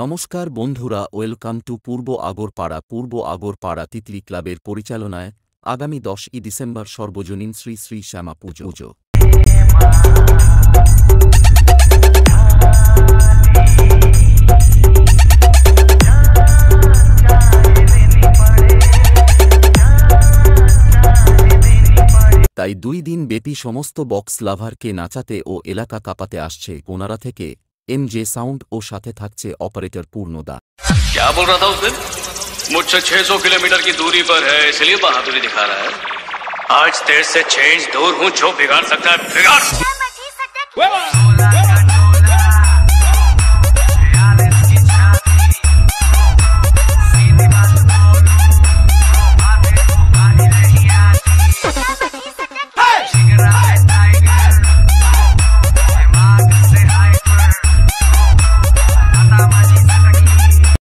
নমস্কার বন্ধুরা, welcome to পূর্ব আগরপাড়া তিতলি ক্লাবের পরিচালনায় আগামী 10ই ডিসেম্বর সর্বজনীন শ্রী শ্রী শ্যামা পুজো। তাই 2 দিন ব্যাপী সমস্ত বক্স লাভারকে নাচাতে ও এলাকা কাঁপাতে আসছে কোনারা থেকে এমজে সাউন্ড ও সাথে থাকছে অপারেটর পূর্ণদা। क्या बोल रहा था उस दिन? मुझसे 600 किलोमीटर की दूरी पर है, इसलिए बहादुरी दिखा रहा है। आज तेरे से 6 इंच दूर हूँ, जो बिगाड़ सकता है बिगाड़।